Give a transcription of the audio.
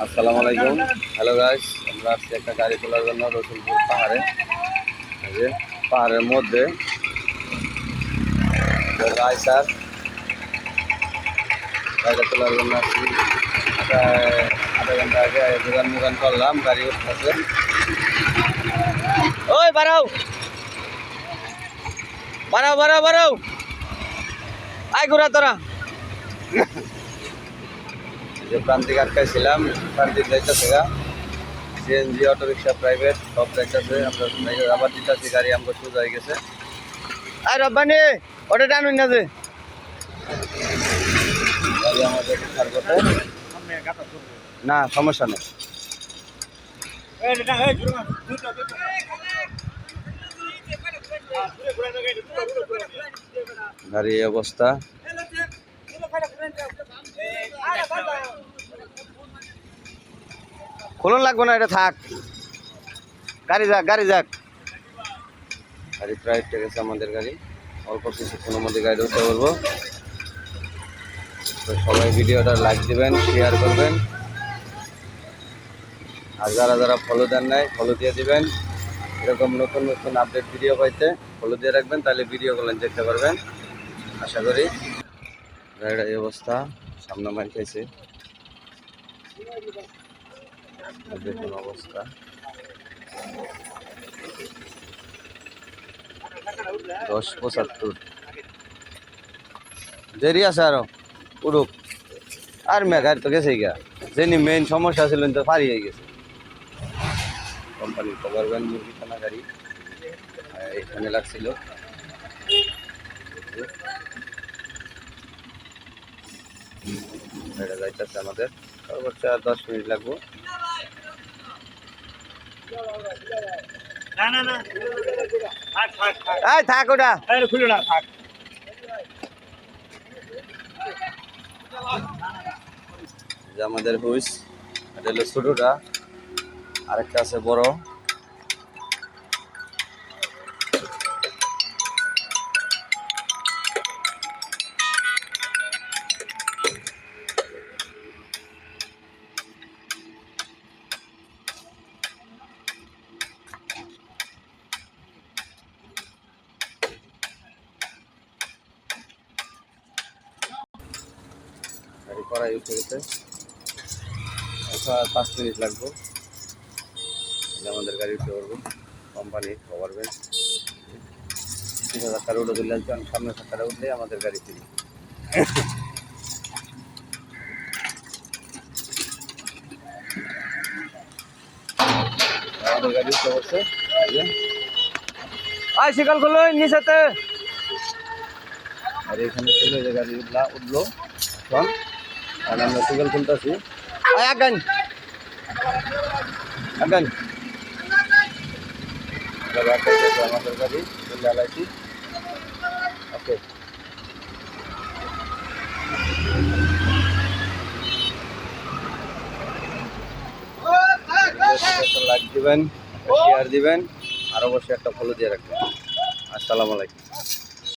আসসালামু আলাইকুম। Hello guys, আমরা আসছি একটা গাড়ি তোলার জন্য রসুলপুর পাহাড়ে। এই যে পাহাড়ের মধ্যে গাড়ি স্যার গাড়িটা তোলার জন্য আসছি। আধা ঘন্টা আগে দোকান করলাম, গাড়ি উঠতেছে। ওই বাড়াও বাড়াও বাড়াও বাড়াও, আয় ঘোরা তোরা। যে প্রান্তিক আটকাইছিলাম, প্রান্তিক যাইতেছে গা। সিএনজি, অটোরিক্সা, প্রাইভেট সব যাইতেছে। আমরা আবার দিতেছি, গাড়ি আমাকে সোজা হয়ে গেছে। আর রব্বানি ওটা টানুন না যে গাড়ি আমাদের ছাড়বতে না, সমস্যা নেই। গাড়ি অবস্থা খুলন লাগবে না, এটা থাক। গাড়ি যাক গাড়ি যাক। গাড়ি প্রায় উঠে গেছে আমাদের গাড়ি। অল্প কিছুক্ষণের মধ্যে গাড়ি উঠতে পারবো। তো সবাই ভিডিওটা লাইক দিবেন, শেয়ার করবেন। আর যারা যারা ফলো দেন নাই, ফলো দিয়ে দিবেন। এরকম নতুন নতুন আপডেট ভিডিও পাইতে ফলো দিয়ে রাখবেন, তাহলে ভিডিওগুলো দেখতে পারবেন আশা করি। গাড়ির এই অবস্থা, সামনে মাইল খাইছে, দেখুন অবস্থা। দশ 75 দেরি আছে আরো উড়ুক। আর গাড়ি তো গেছে গিয়া, যিনি মেইন সমস্যা ছিল তো ফারি হয়ে গেছে। কোম্পানির কভার ভ্যান মুরগিখানা গাড়ি এখানে লাগছিল। এটা যাইতেছে আমাদের, সর্বোচ্চ আর 10 মিনিট লাগবো। থাক ওটা খুলো না, থাক। যে আমাদের হুইস, এটা হলো ছোটটা, আরেকটা আছে বড়। গাড়ি করাই উঠে গেছে, 5 মিনিট লাগবো। আমাদের গাড়ি উঠতে পারবো। কোম্পানির কভার ভ্যান 30,000 টাকা উঠে দিলে, সামনে 7 টাকা উঠলে আমাদের গাড়ি ফিরি। আমাদের গাড়ি উঠতে পারছে। আয় শিকাল করলো নিচেতে। আর এখানে ছিল যে গাড়ি উঠলো এখন, আর আমরা সিগন্যাল খুলতেছি। আগান আগান, আমাদের গাড়ি চলে আলাইছি। ওকে, লাইক দিবেন, শেয়ার দিবেন, আর অবশ্যই একটা ফলো দিয়ে রাখবেন। আসসালামু আলাইকুম।